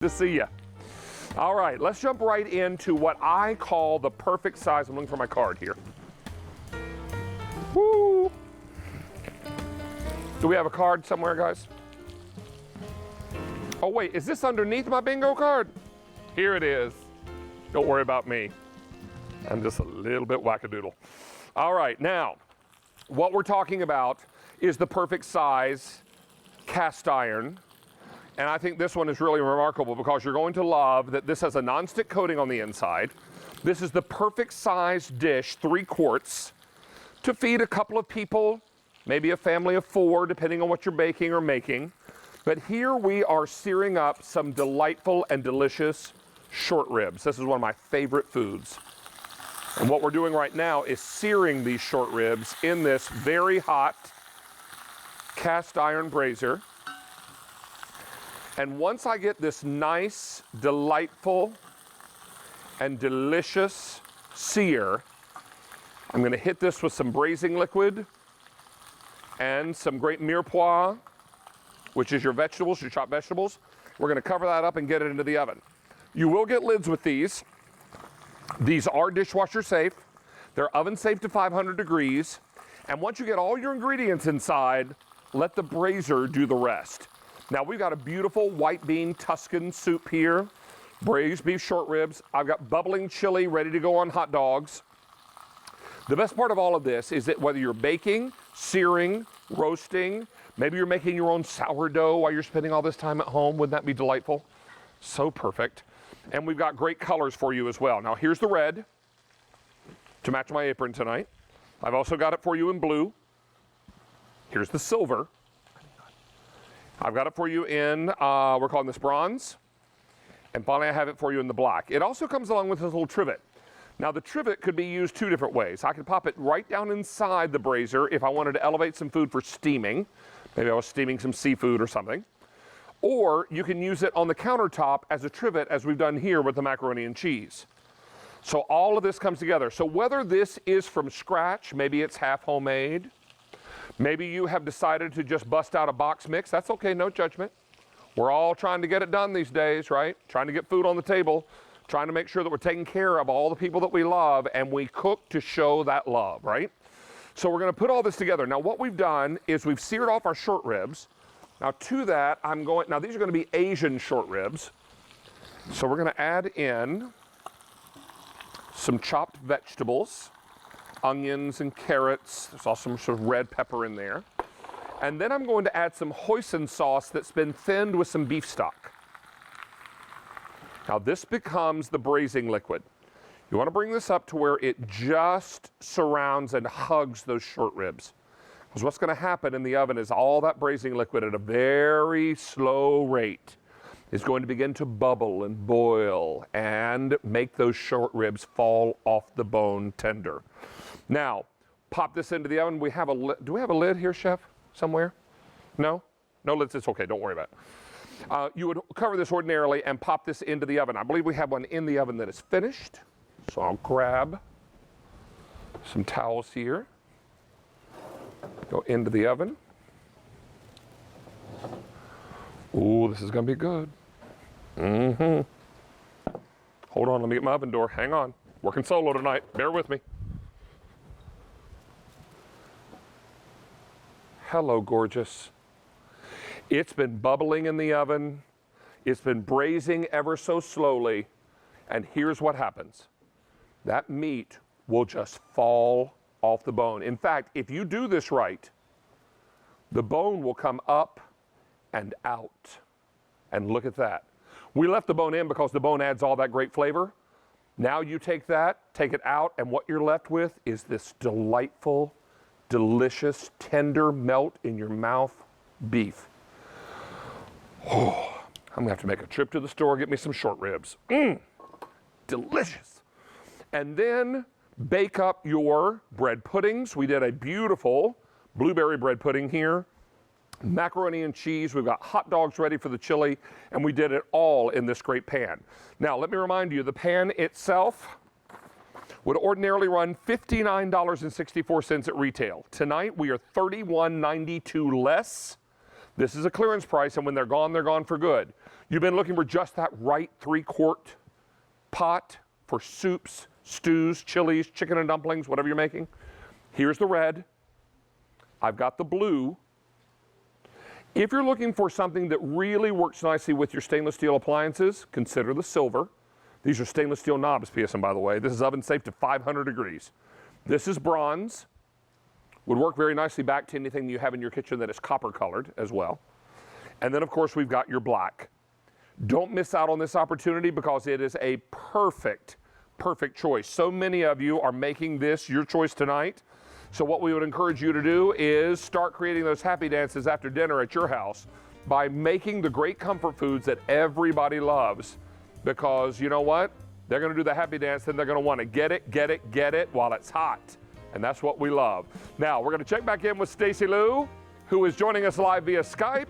to see you. All right, let's jump right into what I call the perfect size. I'm looking for my card here. Woo! Do we have a card somewhere, guys? Oh wait, is this underneath my bingo card? Here it is. Don't worry about me. I'm just a little bit wackadoodle. All right, now, what we're talking about is the perfect size cast iron. And I think this one is really remarkable because you're going to love that this has a nonstick coating on the inside. This is the perfect size dish, 3 quarts, to feed a couple of people, maybe a family of 4, depending on what you're baking or making. But here we are searing up some delightful and delicious short ribs. This is one of my favorite foods. And what we're doing right now is searing these short ribs in this very hot cast iron brazier. And once I get this nice, delightful, and delicious sear, I'm going to hit this with some braising liquid and some great mirepoix, which is your vegetables, your chopped vegetables. We're going to cover that up and get it into the oven. You will get lids with these. These are dishwasher safe. They're oven safe to 500 degrees. And once you get all your ingredients inside, let the brazier do the rest. Now we've got a beautiful white bean Tuscan soup here, braised beef short ribs. I've got bubbling chili ready to go on hot dogs. The best part of all of this is that whether you're baking, searing, roasting, maybe you're making your own sourdough while you're spending all this time at home, wouldn't that be delightful? So perfect. And we've got great colors for you as well. Now here's the red to match my apron tonight. I've also got it for you in blue. Here's the silver. I've got it for you in, we're calling this bronze. And finally I have it for you in the black. It also comes along with this little trivet. Now the trivet could be used 2 different ways. I could pop it right down inside the brazier if I wanted to elevate some food for steaming. Maybe I was steaming some seafood or something. Or you can use it on the countertop as a trivet, as we've done here with the macaroni and cheese. So all of this comes together. So whether this is from scratch, maybe it's half homemade, maybe you have decided to just bust out a box mix, that's okay, no judgment. We're all trying to get it done these days, right? Trying to get food on the table, trying to make sure that we're taking care of all the people that we love, and we cook to show that love, right? So we're gonna put all this together. Now what we've done is we've seared off our short ribs. Now to that, now these are gonna be Asian short ribs. So we're gonna add in some chopped vegetables, onions and carrots. There's also some sort of red pepper in there. And then I'm going to add some hoisin sauce that's been thinned with some beef stock. Now this becomes the braising liquid. You wanna bring this up to where it just surrounds and hugs those short ribs. Because what's gonna happen in the oven is all that braising liquid at a very slow rate is going to begin to bubble and boil and make those short ribs fall off the bone tender. Now, pop this into the oven. Do we have a lid here, Chef, somewhere? No? No lids, it's okay, don't worry about it. You would cover this ordinarily and pop this into the oven. I believe we have one in the oven that is finished. So I'll grab some towels here. Go into the oven. Ooh, this is gonna be good. Mm-hmm. Hold on, let me get my oven door. Hang on. Working solo tonight. Bear with me. Hello, gorgeous. It's been bubbling in the oven. It's been braising ever so slowly. And here's what happens. That meat will just fall off the bone. In fact, if you do this right, the bone will come up and out. And look at that. We left the bone in because the bone adds all that great flavor. Now you take that, take it out, and what you're left with is this delightful, delicious, tender melt in your mouth beef. Oh, I'm gonna have to make a trip to the store, get me some short ribs. Delicious. And then bake up your bread puddings. We did a beautiful blueberry bread pudding here. Macaroni and cheese, we've got hot dogs ready for the chili, and we did it all in this great pan. Now, let me remind you, the pan itself would ordinarily run $59.64 at retail. Tonight, we are $31.92 less. This is a clearance price, and when they're gone for good. You've been looking for just that right 3-quart pot for soups, stews, chilies, chicken and dumplings, whatever you're making. Here's the red. I've got the blue. If you're looking for something that really works nicely with your stainless steel appliances, consider the silver. These are stainless steel knobs, PSM, by the way. This is oven safe to 500 degrees. This is bronze. Would work very nicely back to anything you have in your kitchen that is copper colored as well. And then, of course, we've got your black. Don't miss out on this opportunity because it is a perfect choice. So many of you are making this your choice tonight. So what we would encourage you to do is start creating those happy dances after dinner at your house by making the great comfort foods that everybody loves. Because you know what? They're going to do the happy dance, then they're going to want to get it while it's hot. And that's what we love. Now, we're going to check back in with Stacey Lou, who is joining us live via Skype.